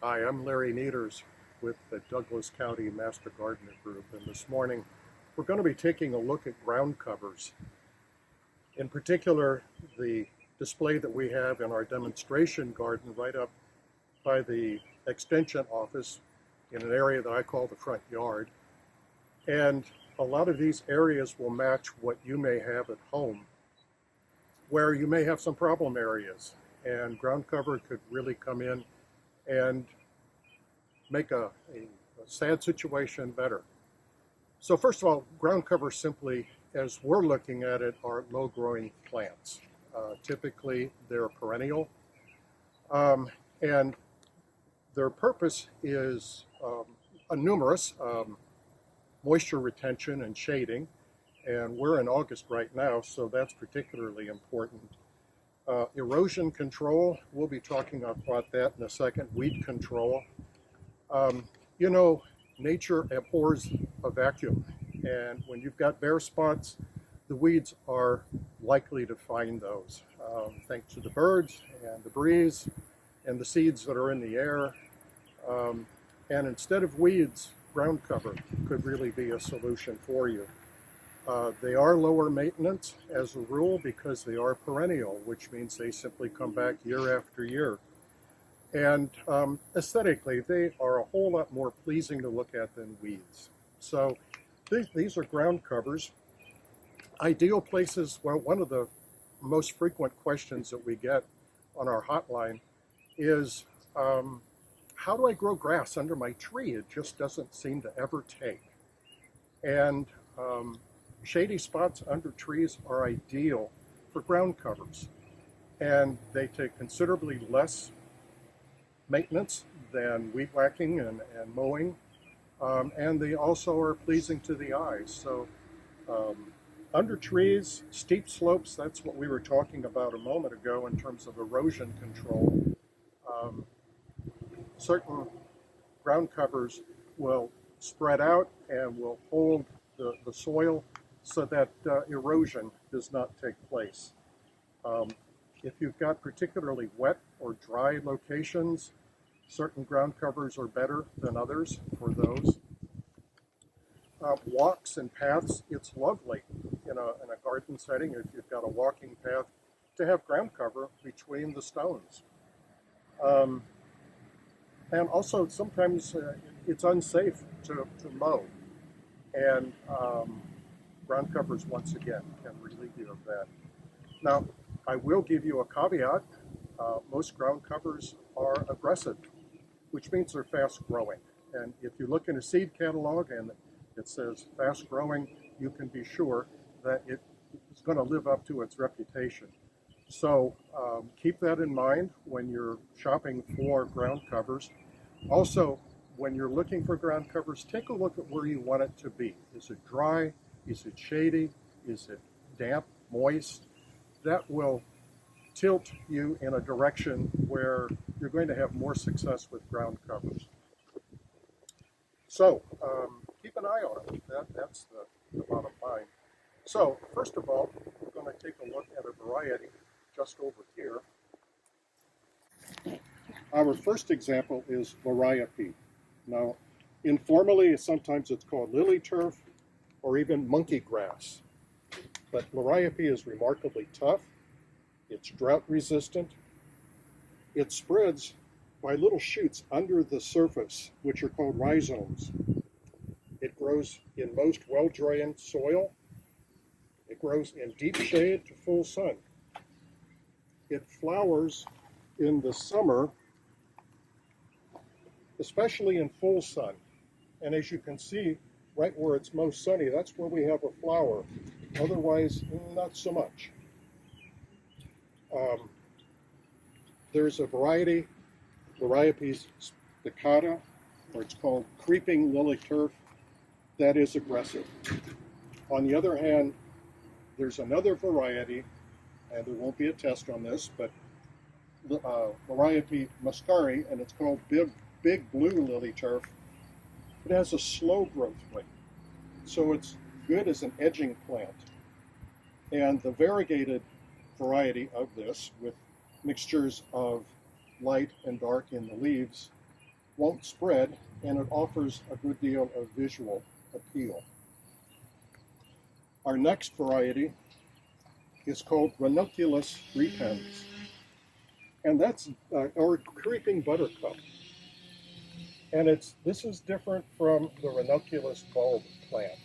Hi, I'm Larry Nieters with the Douglas County Master Gardener Group, and this morning we're going to be taking a look at ground covers. In particular, the display that we have in our demonstration garden right up by the extension office in an area that I call the front yard. And a lot of these areas will match what you may have at home, where you may have some problem areas, and ground cover could really come in and make a sad situation better. So first of all, ground cover simply, as we're looking at it, are low-growing plants. Typically, they're perennial, and their purpose is numerous: moisture retention and shading. And we're in August right now, so that's particularly important. Erosion control, we'll be talking about that in a second. Weed control. You know, nature abhors a vacuum, and when you've got bare spots, the weeds are likely to find those, thanks to the birds and the breeze and the seeds that are in the air. And instead of weeds, ground cover could really be a solution for you. They are lower maintenance as a rule because they are perennial, which means they simply come back year after year. And aesthetically, they are a whole lot more pleasing to look at than weeds. So these are ground covers. Ideal places, well, one of the most frequent questions that we get on our hotline is, how do I grow grass under my tree? It just doesn't seem to ever take. And shady spots under trees are ideal for ground covers. And they take considerably less maintenance than weed whacking and mowing. And they also are pleasing to the eye. So under trees, steep slopes, that's what we were talking about a moment ago in terms of erosion control. Certain ground covers will spread out and will hold the soil so that erosion does not take place. If you've got particularly wet or dry locations, certain ground covers are better than others for those. Walks and paths, it's lovely in a garden setting, if you've got a walking path, to have ground cover between the stones. And also sometimes it's unsafe to mow. And ground covers, once again, can relieve you of that. Now, I will give you a caveat. Most ground covers are aggressive, which means they're fast growing. And if you look in a seed catalog and it says fast growing, you can be sure that it is going to live up to its reputation. So keep that in mind when you're shopping for ground covers. Also, when you're looking for ground covers, take a look at where you want it to be. Is it dry? Is it shady? Is it damp, moist? That will tilt you in a direction where you're going to have more success with ground covers. So keep an eye on it. That's the bottom line. So first of all, we're going to take a look at a variety just over here. Our first example is Lambsia. Now, informally, sometimes it's called lily turf or even monkey grass. But Lambsia is remarkably tough. It's drought resistant. It spreads by little shoots under the surface, which are called rhizomes. It grows in most well-drained soil. It grows in deep shade to full sun. It flowers in the summer, especially in full sun. And as you can see, right where it's most sunny, that's where we have a flower. Otherwise, not so much. There's a variety, Lambsia spicata, or it's called creeping lily turf, that is aggressive. On the other hand, there's another variety, and there won't be a test on this, but Lambsia muscari, and it's called big blue lily turf. It has a slow growth rate, so it's good as an edging plant. And the variegated variety of this, with mixtures of light and dark in the leaves, won't spread, and it offers a good deal of visual appeal. Our next variety is called Ranunculus repens, and that's or creeping buttercup. And this is different from the ranunculus bulb plant.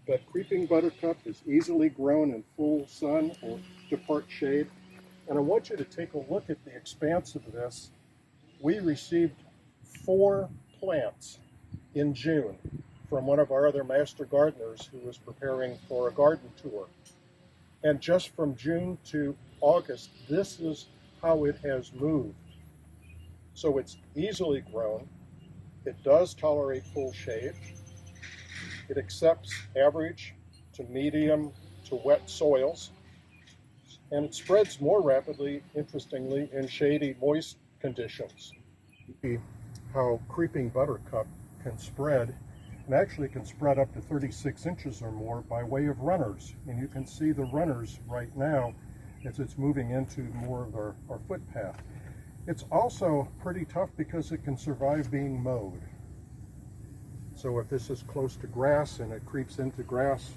But creeping buttercup is easily grown in full sun or to part shade. And I want you to take a look at the expanse of this. We received 4 plants in June from one of our other master gardeners who was preparing for a garden tour. And just from June to August, this is how it has moved. So it's easily grown. It does tolerate full shade. It accepts average to medium to wet soils. And it spreads more rapidly, interestingly, in shady, moist conditions. See how creeping buttercup can spread, and actually can spread up to 36 inches or more by way of runners. And you can see the runners right now as it's moving into more of our footpath. It's also pretty tough because it can survive being mowed. So if this is close to grass and it creeps into grass,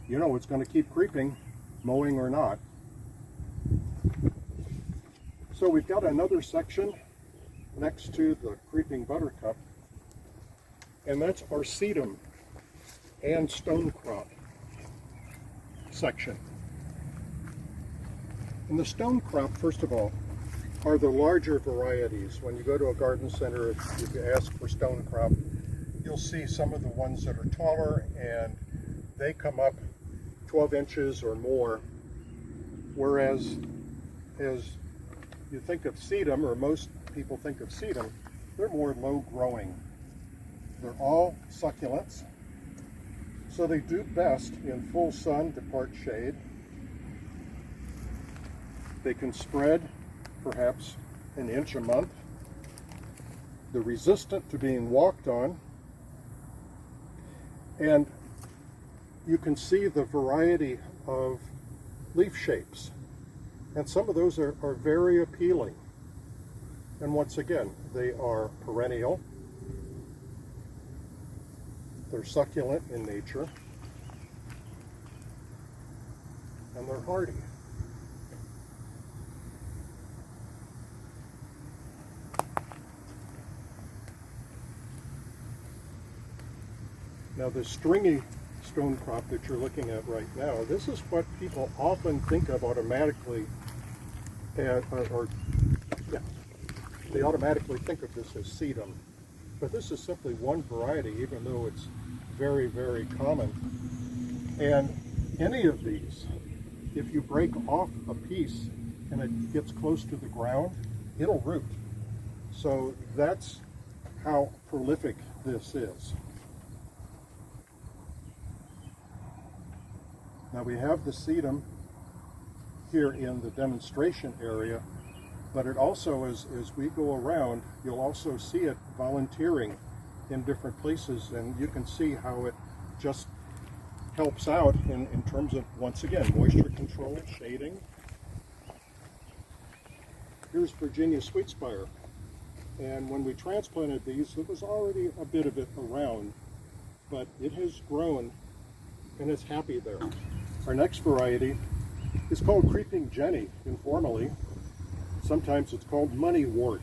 you know it's going to keep creeping, mowing or not. So we've got another section next to the creeping buttercup, and that's our Sedum and Stonecrop section. And the Stonecrop, first of all, are the larger varieties. When you go to a garden center, if you ask for Stonecrop, you'll see some of the ones that are taller, and they come up 12 inches or more, whereas as you think of Sedum, or most people think of Sedum, they're more low growing. They're all succulents, so they do best in full sun to part shade. They can spread perhaps an inch a month. They're resistant to being walked on, and you can see the variety of leaf shapes, and some of those are very appealing. And once again, they are perennial, they're succulent in nature, and they're hardy. Now the stringy stonecrop that you're looking at right now, this is what people often think of automatically, they automatically think of this as Sedum. But this is simply one variety, even though it's very, very common. And any of these, if you break off a piece and it gets close to the ground, it'll root. So that's how prolific this is. Now we have the Sedum here in the demonstration area, but it also, as we go around, you'll also see it volunteering in different places, and you can see how it just helps out in terms of, once again, moisture control, shading. Here's Virginia Sweetspire, and when we transplanted these, there was already a bit of it around, but it has grown and it's happy there. Our next variety is called Creeping Jenny informally. Sometimes it's called moneywort.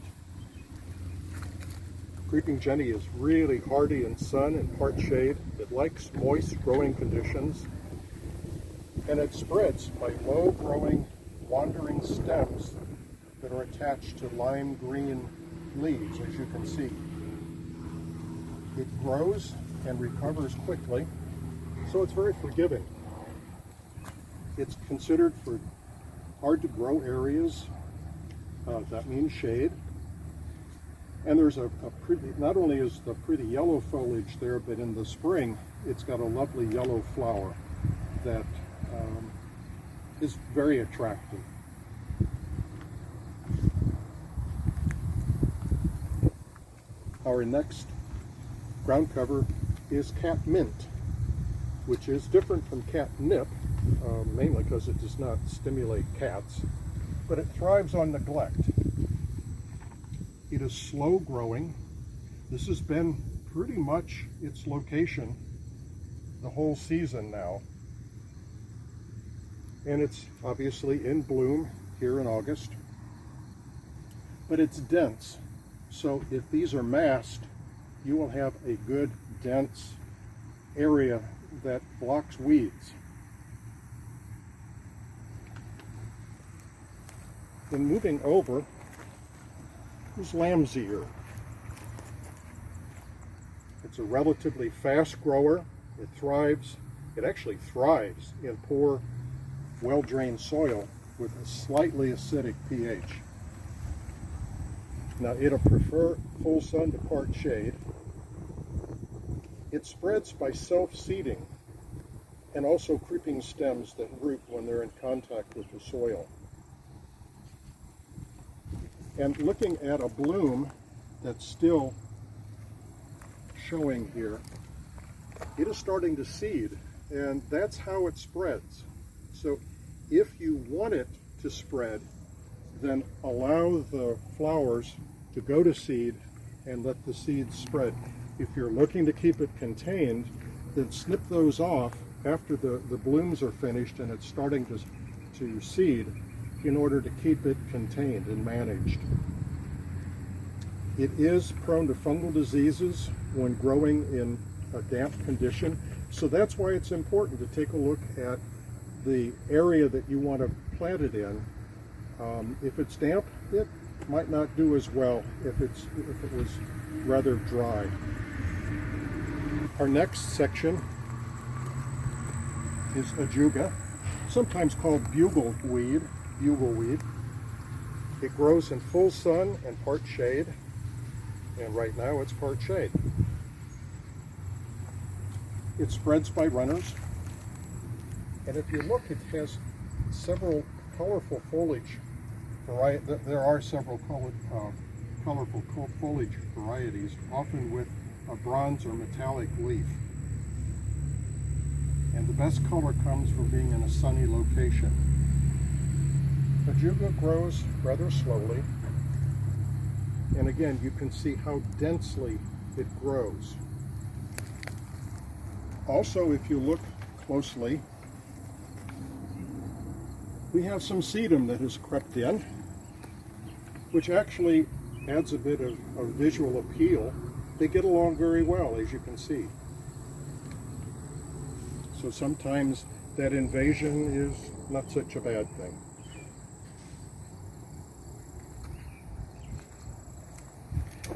Creeping Jenny is really hardy in sun and part shade. It likes moist growing conditions, and it spreads by low growing wandering stems that are attached to lime green leaves, as you can see. It grows and recovers quickly, so it's very forgiving. It's considered for hard to grow areas. That means shade. And there's a pretty, not only is the pretty yellow foliage there, but in the spring, it's got a lovely yellow flower that is very attractive. Our next ground cover is Catmint, which is different from catnip, mainly because it does not stimulate cats, but it thrives on neglect. It is slow growing. This has been pretty much its location the whole season now. And it's obviously in bloom here in August. But it's dense. So if these are massed, you will have a good dense area that blocks weeds. Then moving over is Lambsia. It's a relatively fast grower. It thrives, it actually thrives in poor, well-drained soil with a slightly acidic pH. Now it'll prefer full sun to part shade. It spreads by self-seeding and also creeping stems that root when they're in contact with the soil. And looking at a bloom that's still showing here, it is starting to seed, and that's how it spreads. So if you want it to spread, then allow the flowers to go to seed and let the seeds spread. If you're looking to keep it contained, then snip those off after the blooms are finished and it's starting to seed in order to keep it contained and managed. It is prone to fungal diseases when growing in a damp condition, so that's why it's important to take a look at the area that you want to plant it in. If it's damp, it might not do as well if it was rather dry. Our next section is Ajuga, sometimes called bugleweed. It grows in full sun and part shade, and right now it's part shade. It spreads by runners, and if you look, it has several colorful foliage varieties. There are several colorful foliage varieties, often with a bronze or metallic leaf. And the best color comes from being in a sunny location. Ajuga grows rather slowly, and again, you can see how densely it grows. Also, if you look closely, we have some sedum that has crept in, which actually adds a bit of visual appeal. They get along very well, as you can see. So sometimes that invasion is not such a bad thing.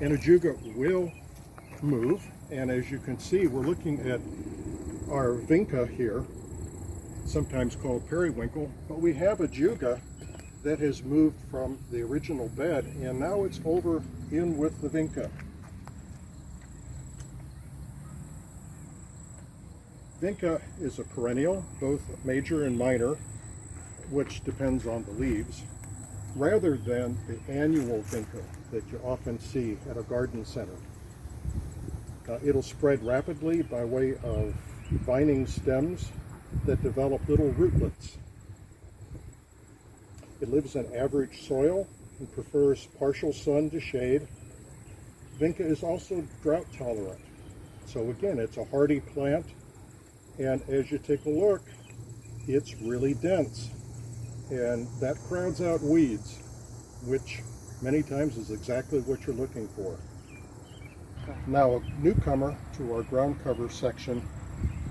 And Ajuga will move, and as you can see, we're looking at our vinca here, sometimes called periwinkle, but we have Ajuga that has moved from the original bed, and now it's over in with the vinca. Vinca is a perennial, both major and minor, which depends on the leaves, rather than the annual vinca that you often see at a garden center. It'll spread rapidly by way of vining stems that develop little rootlets. It lives in average soil and prefers partial sun to shade. Vinca is also drought tolerant. So again, it's a hardy plant, and as you take a look, it's really dense, and that crowds out weeds, which many times is exactly what you're looking for. Now, a newcomer to our ground cover section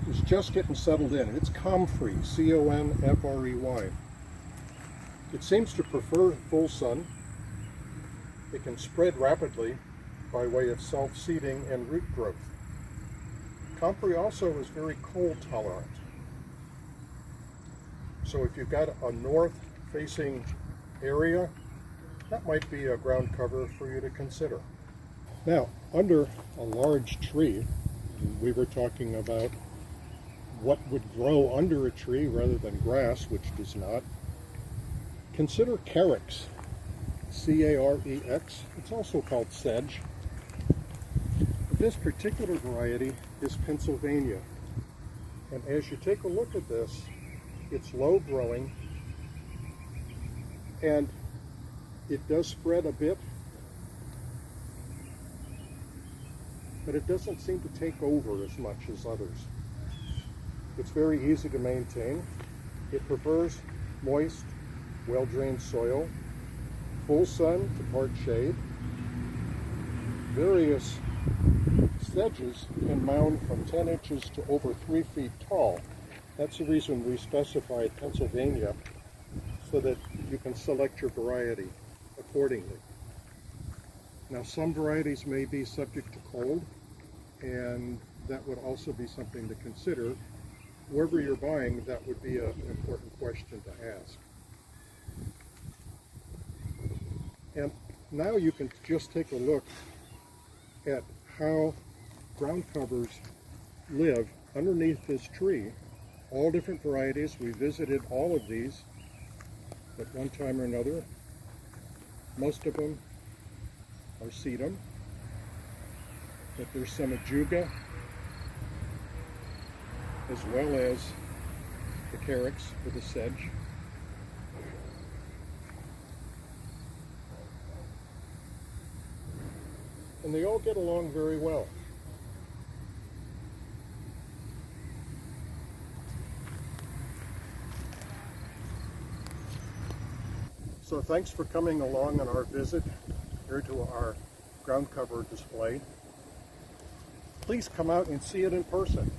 is just getting settled in. It's Comfrey, C-O-N-F-R-E-Y. It seems to prefer full sun. It can spread rapidly by way of self-seeding and root growth. Comfrey also is very cold tolerant. So if you've got a north-facing area, that might be a ground cover for you to consider. Now, under a large tree, we were talking about what would grow under a tree rather than grass, which does not. Consider carex, C-A-R-E-X. It's also called sedge. This particular variety is Pennsylvania. And as you take a look at this, it's low growing, and it does spread a bit but it doesn't seem to take over as much as others. It's very easy to maintain. It prefers moist, well-drained soil, full sun to part shade. Various sedges can mound from 10 inches to over 3 feet tall. That's the reason we specified Pennsylvania, so that you can select your variety accordingly. Now, some varieties may be subject to cold, and that would also be something to consider. Wherever you're buying, that would be an important question to ask. And now you can just take a look at how ground covers live underneath this tree. All different varieties. We visited all of these at one time or another. Most of them are Sedum, but there's some Ajuga, as well as the carex for the sedge. And they all get along very well. So thanks for coming along on our visit here to our ground cover display. Please come out and see it in person.